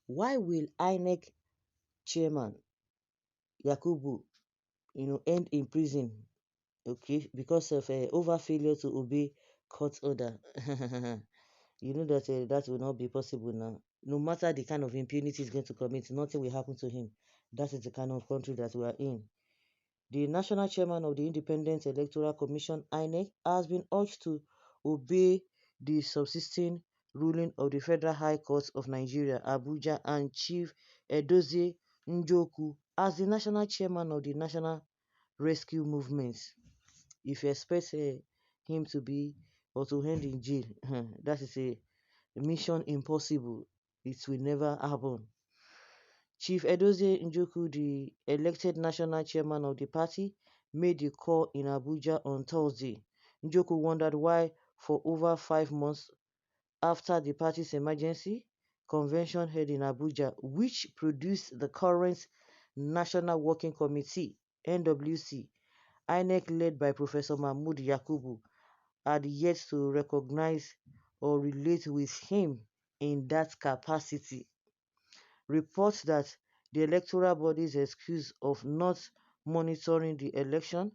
Why will INEC chairman Yakubu, end in prison? Okay, because of over failure to obey court order. You know that that will not be possible now. No matter the kind of impunity he's going to commit, nothing will happen to him. That is the kind of country that we are in. The national chairman of the Independent Electoral Commission, INEC, has been urged to obey the subsisting ruling of the Federal High Court of Nigeria, Abuja, and Chief Edozie Njoku as the national chairman of the National Rescue Movement. If you expect him to be or to end in jail, that is a mission impossible. It will never happen. Chief Edozie Njoku, the elected national chairman of the party, made the call in Abuja on Thursday. Njoku wondered why, for over 5 months after the party's emergency convention held in Abuja, which produced the current National Working Committee (NWC), INEC led by Professor Mahmood Yakubu, had yet to recognize or relate with him in that capacity. Reports that the electoral body's excuse of not monitoring the election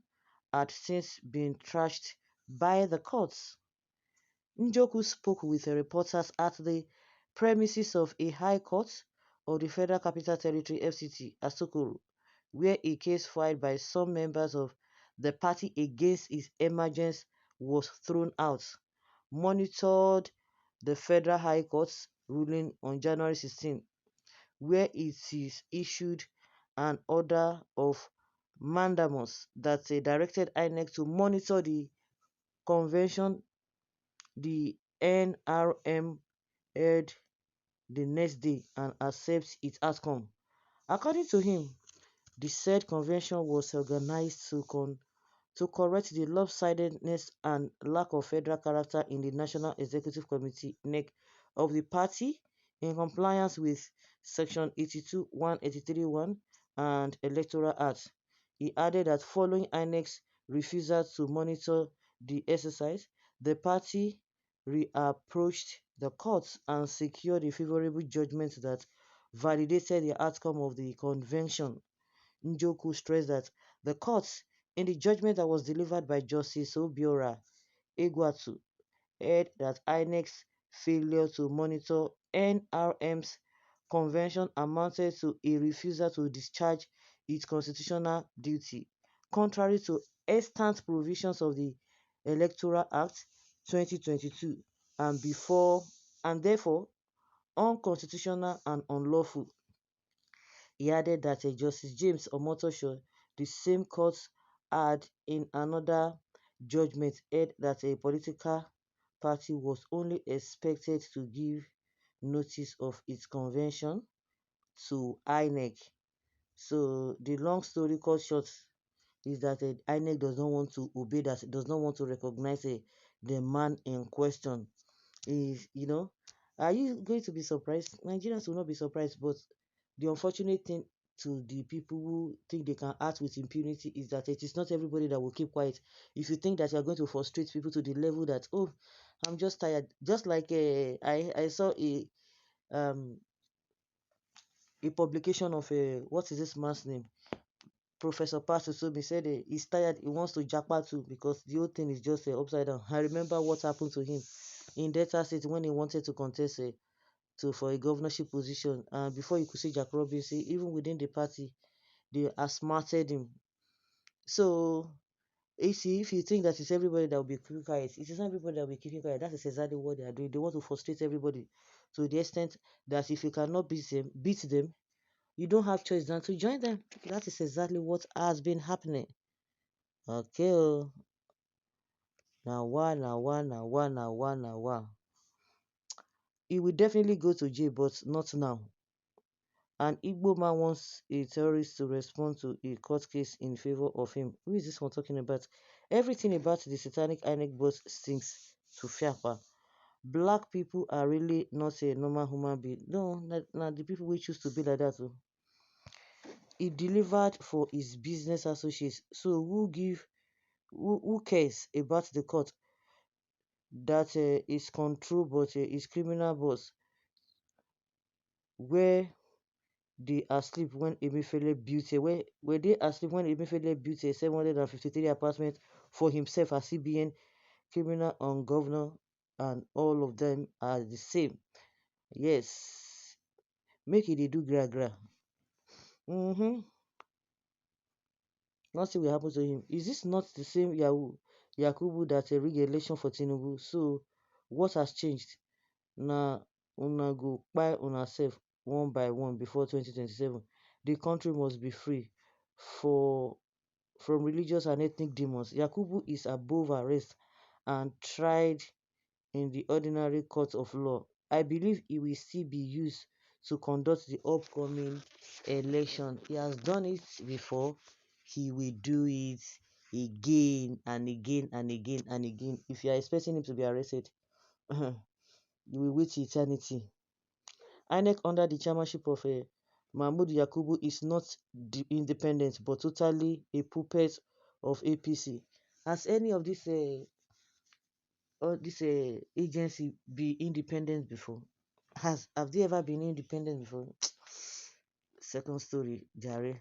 had since been trashed by the courts. Njoku spoke with reporters at the premises of a high court of the Federal Capital Territory (FCT) Asokoro, where a case filed by some members of the party against his emergence was thrown out. Monitored the Federal High Court's ruling on January 16, where it is issued an order of mandamus that directed INEC to monitor the convention. The NRM heard the next day and accept its outcome. According to him, the said convention was organized to correct the lopsidedness and lack of federal character in the National Executive Committee (NEC) of the party, in compliance with Section 82(1)83(1) and Electoral Act. He added that following INEC's refusal to monitor the exercise, the party reapproached the courts and secured a favorable judgment that validated the outcome of the convention. Njoku stressed that the courts, in the judgment that was delivered by Justice Obiora Egwatu, held that INEC's failure to monitor NRM's convention amounted to a refusal to discharge its constitutional duty, contrary to extant provisions of the Electoral Act 2022, and therefore unconstitutional and unlawful. He added that Justice James Omotosho, the same court, had in another judgment held that a political party was only expected to give notice of its convention to INEC. So the long story cut short is that INEC does not want to obey that, does not want to recognize the man in question. Is, are you going to be surprised? Nigerians will not be surprised, but the unfortunate thing to the people who think they can act with impunity is that it is not everybody that will keep quiet. If you think that you are going to frustrate people to the level that, oh, I'm just tired, just like I saw um a publication of what is this man's name? Professor Pasusobi said he's tired, he wants to japa too because the whole thing is just upside down. I remember what happened to him in Delta State when he wanted to contest for a governorship position, and before you could see Jack Robinson, even within the party, they outsmarted him. So if you think that it's everybody that will be keeping quiet, it is not everybody that will be keeping quiet. That is exactly what they are doing. They want to frustrate everybody to the extent that if you cannot beat them, you don't have choice than to join them. That is exactly what has been happening. Okay, now. He will definitely go to jail, but not now. An Igbo man wants a terrorist to respond to a court case in favor of him. Who is this one talking about? Everything about the satanic INEC boss stinks to Fiapa. Black people are really not a normal human being. No, not the people we choose to be like that. Oh. He delivered for his business associates. So who cares about the court that is controlled but is criminal boss? where they asleep when Emefiele built a where they asleep when Emefiele built a 753 apartment for himself as CBN criminal on governor, and all of them are the same. Yes, make it they do gra gra. Mm-hmm. Nothing will happen to him. Is this not the same Yakubu that a rigged election for Tinubu? So what has changed? Now una go buy una self one by one before 2027. The country must be free for from religious and ethnic demons. Yakubu is above arrest and tried in the ordinary court of law. I believe he will still be used to conduct the upcoming election. He has done it before. He will do it again and again and again and again. If you are expecting him to be arrested, you will wait eternity. Inec under the chairmanship of Mahmoud Yakubu is not independent but totally a puppet of APC. Has any of this agency be independent before? Have they ever been independent before? Second story, Jare.